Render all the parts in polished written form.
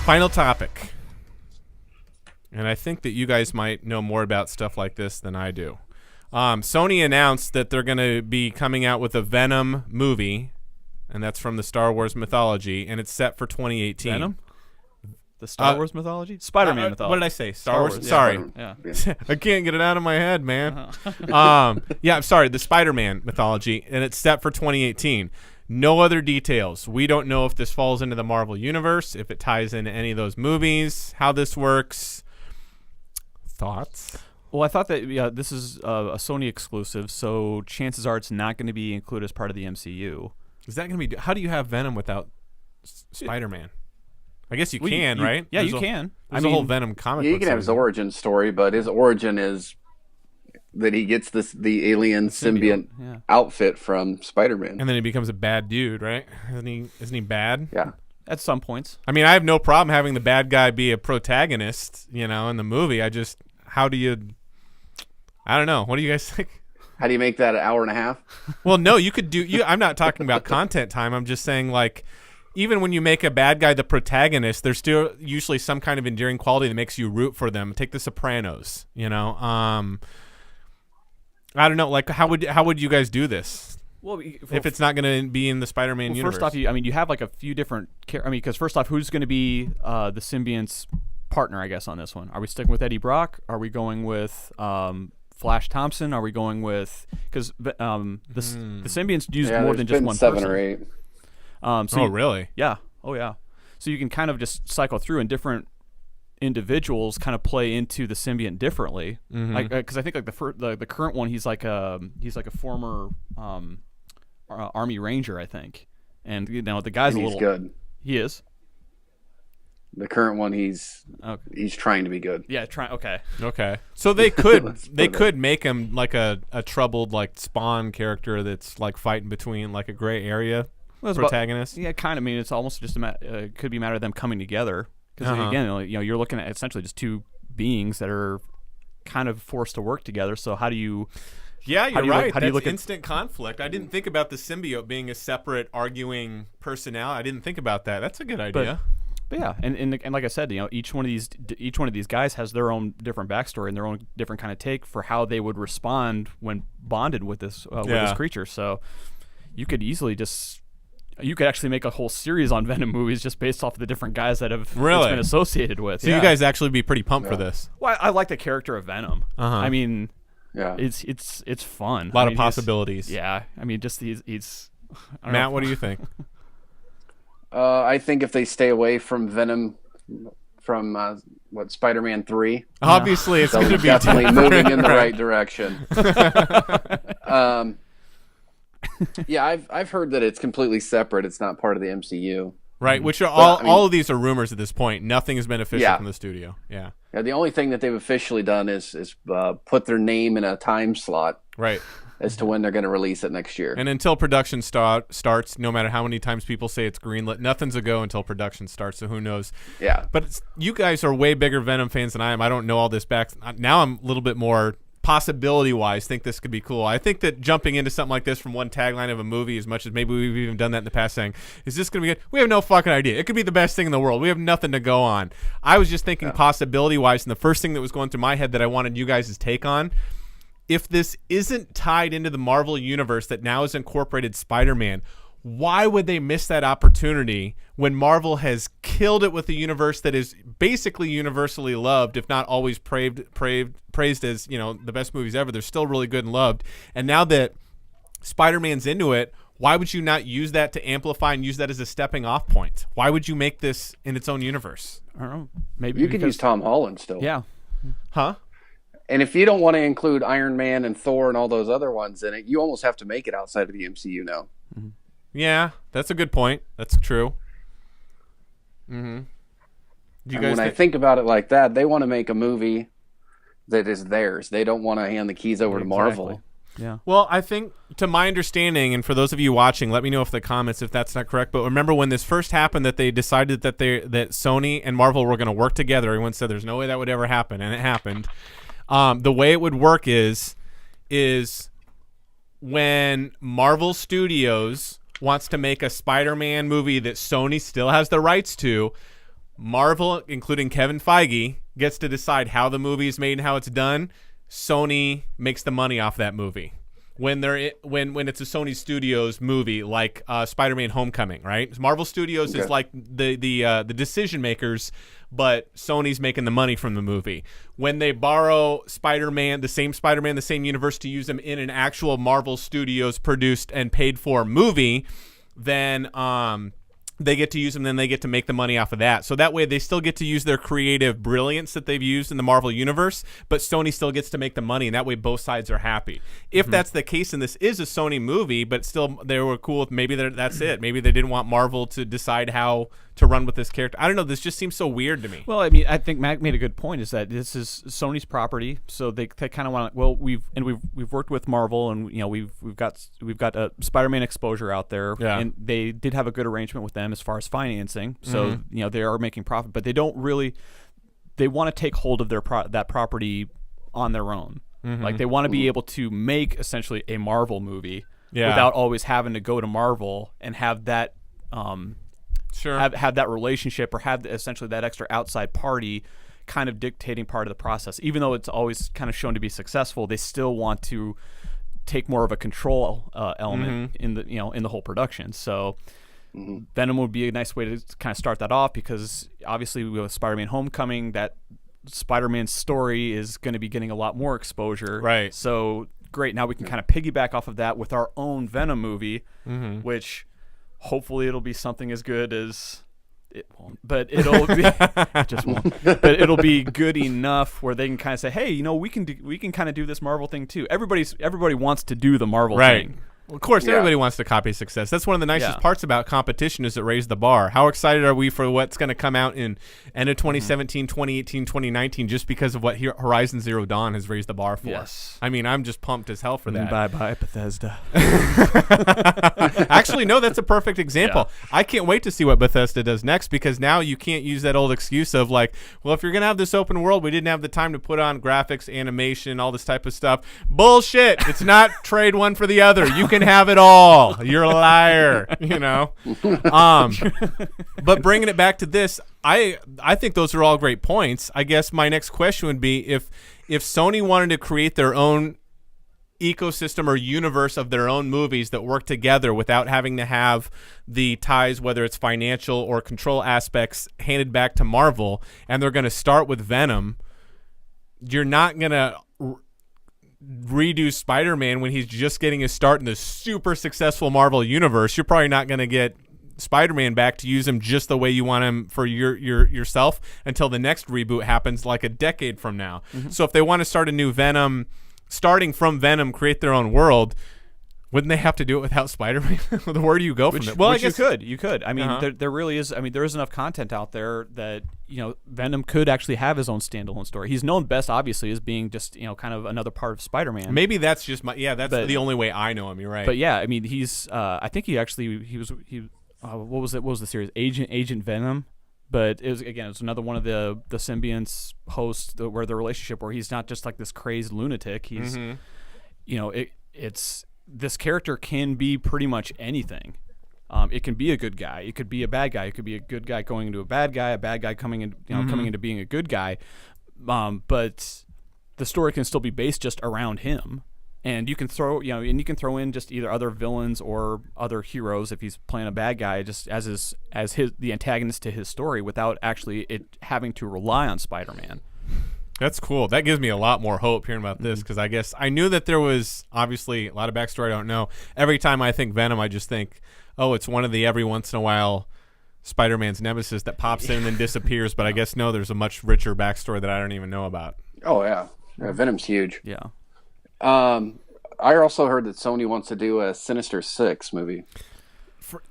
Final topic. And I think that you guys might know more about stuff like this than I do. Sony announced that they're going to be coming out with a Venom movie, and that's from the Star Wars mythology, and it's set for 2018. Venom? The Star Wars mythology? Spider-Man mythology. What did I say? Star Wars? Yeah. Sorry. Yeah. I can't get it out of my head, man. Yeah, I'm sorry. The Spider-Man mythology, and it's set for 2018. No other details. We don't know if this falls into the Marvel Universe, if it ties into any of those movies, how this works. Thoughts? Well, I thought that this is a Sony exclusive, so chances are it's not going to be included as part of the MCU. Is that going to be... How do you have Venom without Spider-Man? I guess you can, right? Yeah, you can. There's a whole Venom comic book. You can have his origin story, but his origin is that he gets the alien symbiote outfit from Spider-Man. And then he becomes a bad dude, right? Isn't he bad? Yeah. At some points. I mean, I have no problem having the bad guy be a protagonist, in the movie. How do you... I don't know. What do you guys think? How do you make that an hour and a half? Well, no, you could do... I'm not talking about content time. I'm just saying, even when you make a bad guy the protagonist, there's still usually some kind of endearing quality that makes you root for them. Take The Sopranos, I don't know. How would you guys do this? Well, if it's not going to be in the Spider-Man universe. First off, you have a few different. Because first off, who's going to be the symbiont's partner? I guess on this one, are we sticking with Eddie Brock? Are we going with Flash Thompson? Are we going with because the symbionts use more than just one 7 person. or 8. Really? Yeah. Oh, yeah. So you can kind of just cycle through, and different individuals kind of play into the symbiont differently. Because I think the current one, he's like a former Army Ranger, I think, and the guy's and a he's little good. He is. The current one, he's trying to be good. Yeah, Okay. So they could make him like a troubled Spawn character that's fighting between a gray area protagonist. Kind of. I mean, it's almost just could be a matter of them coming together. Because again, you're looking at essentially just two beings that are kind of forced to work together. So how do you? Yeah, you're right. How do you look at instant conflict? I didn't think about the symbiote being a separate arguing personality. I didn't think about that. That's a good idea. But yeah, and like I said, each one of these guys has their own different backstory and their own different kind of take for how they would respond when bonded with this creature. So you could easily you could actually make a whole series on Venom movies just based off of the different guys that have it's been associated with. So you guys actually be pretty pumped for this. Well, I like the character of Venom. I mean, it's fun. A lot of possibilities. I mean, just he's Matt, what do you think? I think if they stay away from Venom from Spider-Man 3, obviously it's going to be definitely moving in the right direction. Yeah, I've heard that it's completely separate. It's not part of the MCU. Right, which are all of these are rumors at this point. Nothing has been official from the studio. Yeah. The only thing that they've officially done is put their name in a time slot. Right. As to when they're going to release it next year. And until production starts, no matter how many times people say it's greenlit, nothing's a go until production starts, so who knows? Yeah. But you guys are way bigger Venom fans than I am. I don't know all this back. Now I'm a little bit more possibility-wise think this could be cool. I think that jumping into something like this from one tagline of a movie, as much as maybe we've even done that in the past, saying, is this going to be good? We have no fucking idea. It could be the best thing in the world. We have nothing to go on. I was just thinking possibility-wise, and the first thing that was going through my head that I wanted you guys' take on, if this isn't tied into the Marvel Universe that now has incorporated Spider-Man, why would they miss that opportunity when Marvel has killed it with a universe that is basically universally loved, if not always praised as, the best movies ever? They're still really good and loved. And now that Spider-Man's into it, why would you not use that to amplify and use that as a stepping off point? Why would you make this in its own universe? I don't know. Maybe you could use Tom Holland still. Yeah. Huh? And if you don't want to include Iron Man and Thor and all those other ones in it, you almost have to make it outside of the MCU now. Mm-hmm. Yeah, that's a good point. That's true. Mm-hmm. I think about it like that, they want to make a movie that is theirs. They don't want to hand the keys over to Marvel. Yeah. Well, I think, to my understanding, and for those of you watching, let me know if the comments if that's not correct. But remember when this first happened, that they decided that Sony and Marvel were going to work together. Everyone said there's no way that would ever happen, and it happened. The way it would work is when Marvel Studios wants to make a Spider-Man movie that Sony still has the rights to, Marvel, including Kevin Feige, gets to decide how the movie is made and how it's done. Sony makes the money off that movie. When it's a Sony Studios movie, like Spider-Man: Homecoming, right? Marvel Studios is like the decision makers, but Sony's making the money from the movie. When they borrow Spider-Man, the same universe, to use them in an actual Marvel Studios produced and paid for movie, then they get to use them, then they get to make the money off of that. So that way they still get to use their creative brilliance that they've used in the Marvel universe, but Sony still gets to make the money, and that way both sides are happy. If that's the case, and this is a Sony movie, but still they were cool with maybe that's it. Maybe they didn't want Marvel to decide how to run with this character. I don't know. This just seems so weird to me. Well, I mean, I think Mac made a good point, is that this is Sony's property, so they kind of want to. Well, we've worked with Marvel, and we've got a Spider-Man exposure out there, and they did have a good arrangement with them as far as financing. So they are making profit, but they don't really. They want to take hold of that property on their own. Like they want to be able to make essentially a Marvel movie without always having to go to Marvel and have that. Have that relationship, or have essentially that extra outside party kind of dictating part of the process. Even though it's always kind of shown to be successful, they still want to take more of a control element in the whole production. So Venom would be a nice way to kind of start that off, because obviously with Spider-Man: Homecoming, that Spider-Man story is going to be getting a lot more exposure. Right. So great. Now we can kind of piggyback off of that with our own Venom movie, which hopefully it'll be something as good as it won't, but it'll be it just won't. But it'll be good enough where they can kind of say, hey, we can kind of do this Marvel thing too. Everybody wants to do the Marvel thing. Well, of course, everybody wants to copy success. That's one of the nicest parts about competition, is it raised the bar. How excited are we for what's going to come out in end of 2017, 2018, 2019, just because of what Horizon Zero Dawn has raised the bar for? Yes. I mean, I'm just pumped as hell for that. Bye-bye, Bethesda. Actually, no, that's a perfect example. Yeah. I can't wait to see what Bethesda does next, because now you can't use that old excuse of like, well, if you're going to have this open world, we didn't have the time to put on graphics, animation, all this type of stuff. Bullshit. It's not trade one for the other. You can have it all. You're a liar, But bringing it back to this, I think those are all great points. I guess my next question would be, if Sony wanted to create their own ecosystem or universe of their own movies that work together without having to have the ties, whether it's financial or control aspects, handed back to Marvel, and they're going to start with Venom, you're not going to redo Spider-Man when he's just getting his start in the super successful Marvel universe. You're probably not going to get Spider-Man back to use him just the way you want him for yourself until the next reboot happens, like a decade from now. So if they want to start a new Venom, starting from Venom, create their own world, wouldn't they have to do it without Spider-Man? Where do you go from it? Well, I guess you could. I mean, there really is. I mean, there is enough content out there that Venom could actually have his own standalone story. He's known best, obviously, as being just kind of another part of Spider-Man. Maybe that's just the only way I know him. You're right. But yeah, I mean, he's. I think he was. What was it? What was the series? Agent Venom. But it was another one of the symbionts hosts where the relationship where he's not just like this crazed lunatic. He's it's. This character can be pretty much anything. It can be a good guy. It could be a bad guy. It could be a good guy going into a bad guy coming in, coming into being a good guy. But the story can still be based just around him. And you can throw, in just either other villains or other heroes if he's playing a bad guy, just as the antagonist to his story, without actually it having to rely on Spider-Man. That's cool. That gives me a lot more hope hearing about this, because I guess I knew that there was obviously a lot of backstory I don't know. Every time I think Venom, I just think, oh, it's one of the every once in a while Spider-Man's nemesis that pops in and then disappears. But I guess no, there's a much richer backstory that I don't even know about. Oh yeah, Venom's huge. Yeah. I also heard that Sony wants to do a Sinister Six movie.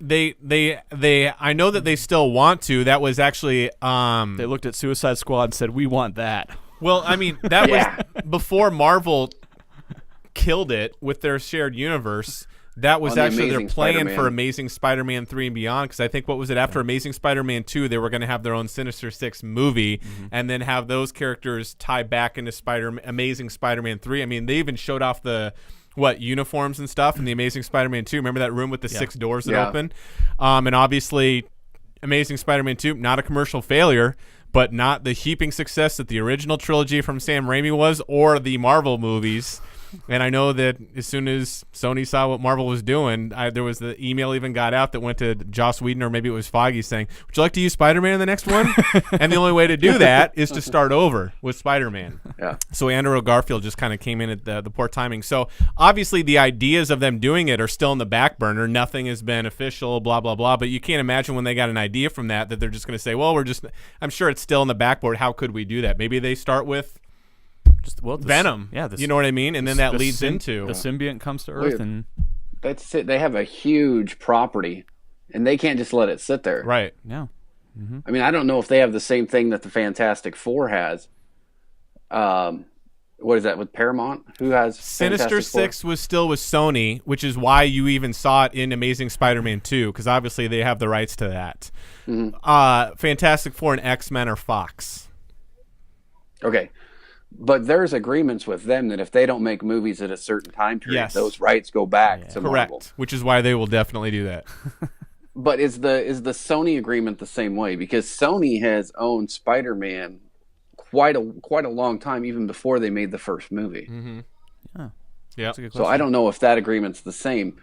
I know that they still want to. That was actually they looked at Suicide Squad and said, we want that. Well, I mean, that was before Marvel killed it with their shared universe. That was actually their plan for Amazing Spider-Man 3 and beyond, because I think, what was it, after Amazing Spider-Man 2, they were going to have their own Sinister Six movie and then have those characters tie back into Amazing Spider-Man 3. I mean, they even showed off the uniforms and stuff in the Amazing Spider-Man 2. Remember that room with the 6 doors that open? And obviously Amazing Spider-Man 2, not a commercial failure, but not the heaping success that the original trilogy from Sam Raimi was, or the Marvel movies. And I know that as soon as Sony saw what Marvel was doing, there was the email even got out that went to Joss Whedon, or maybe it was Foggy, saying, would you like to use Spider-Man in the next one? And the only way to do that is to start over with Spider-Man. Yeah. So Andrew Garfield just kind of came in at the poor timing. So obviously the ideas of them doing it are still in the back burner. Nothing has been official, blah, blah, blah. But you can't imagine when they got an idea from that they're just going to say, well, I'm sure it's still in the backboard. How could we do that? Maybe they start with Venom. Yeah, you know what I mean? And then that leads into the symbiote comes to Earth, and that's it. They have a huge property, and they can't just let it sit there. Right. Yeah. Mm-hmm. I mean, I don't know if they have the same thing that the Fantastic Four has. What is that with Paramount? Who has Sinister Six was still with Sony, which is why you even saw it in Amazing Spider-Man 2, because obviously they have the rights to that. Mm-hmm. Fantastic Four and X-Men are Fox. Okay. But there's agreements with them that if they don't make movies at a certain time period, those rights go back to Marvel. Correct, which is why they will definitely do that. But is the Sony agreement the same way? Because Sony has owned Spider-Man quite a long time, even before they made the first movie. Mm-hmm. Yeah. So I don't know if that agreement's the same,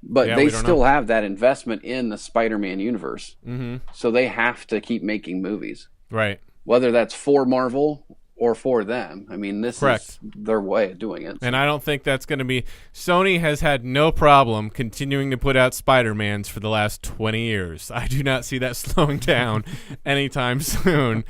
but they still have that investment in the Spider-Man universe. Mm-hmm. So they have to keep making movies, right? Whether that's for Marvel or for them. I mean, this is their way of doing it. And I don't think that's going to be... Sony has had no problem continuing to put out Spider-Mans for the last 20 years. I do not see that slowing down anytime soon.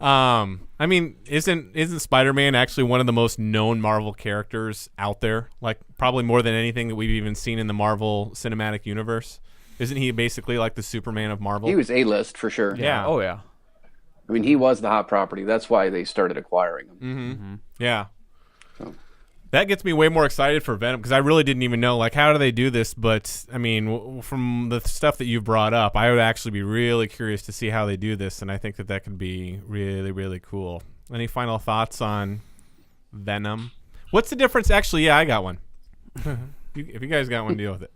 I mean, isn't Spider-Man actually one of the most known Marvel characters out there? Like, probably more than anything that we've even seen in the Marvel Cinematic Universe. Isn't he basically like the Superman of Marvel? He was A-list for sure. Yeah. Oh, yeah. I mean, he was the hot property. That's why they started acquiring him. Mm-hmm. Mm-hmm. Yeah. So. That gets me way more excited for Venom, because I really didn't even know, like, how do they do this? But, I mean, from the stuff that you've brought up, I would actually be really curious to see how they do this, and I think that could be really, really cool. Any final thoughts on Venom? What's the difference? Actually, yeah, I got one. If you guys got one, deal with it.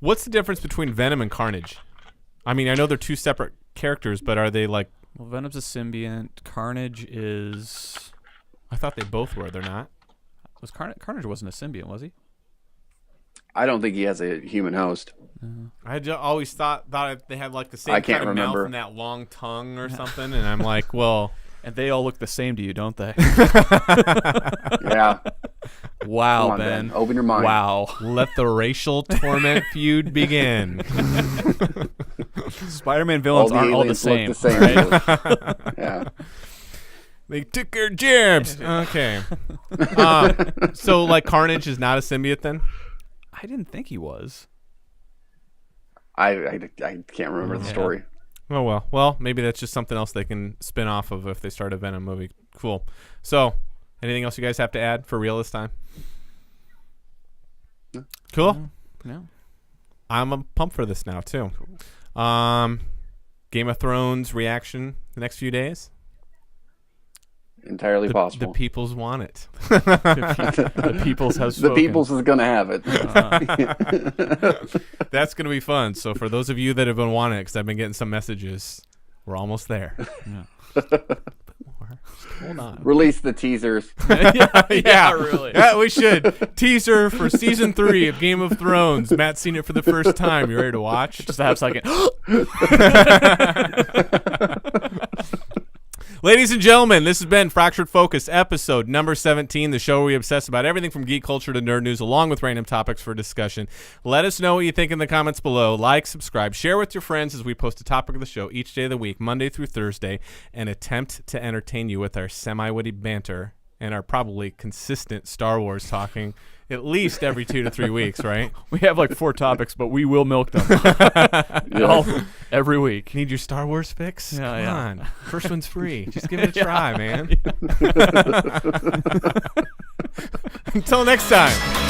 What's the difference between Venom and Carnage? I mean, I know they're two separate characters, but are they like... Well, Venom's a symbiont. Carnage is... I thought they both were. They're not? Carnage wasn't a symbiont, was he? I don't think he has a human host. I always thought they had like the same kind of mouth and that long tongue or something, and I'm like, well... And they all look the same to you, don't they? Yeah. Wow, on, Ben. Open your mind. Wow. Let the racial torment feud begin. Spider-Man villains aren't all the same. Right? Yeah. They took our jabs. Okay. So, like, Carnage is not a symbiote then? I didn't think he was. I can't remember the story. Oh, well. Well, maybe that's just something else they can spin off of if they start a Venom movie. Cool. So, anything else you guys have to add for real this time? Cool. No. I'm pumped for this now, too. Game of Thrones reaction the next few days? Entirely possible. The peoples want it. The peoples has spoken. The peoples is going to have it. That's going to be fun. So for those of you that have been wanting it, because I've been getting some messages, we're almost there. Yeah. Hold on. Release the teasers. yeah, really. Yeah, we should. Teaser for season 3 of Game of Thrones. Matt's seen it for the first time. You ready to watch? Just a half second. Ladies and gentlemen, this has been Fractured Focus, episode number 17, the show where we obsess about everything from geek culture to nerd news, along with random topics for discussion. Let us know what you think in the comments below. Like, subscribe, share with your friends as we post a topic of the show each day of the week, Monday through Thursday, and attempt to entertain you with our semi-witty banter and our probably consistent Star Wars talking at least every 2 to 3 weeks, right? We have like 4 topics, but we will milk them every week. Need your Star Wars fix? Yeah, Come yeah. on. First one's free. Just give it a try, man. Until next time.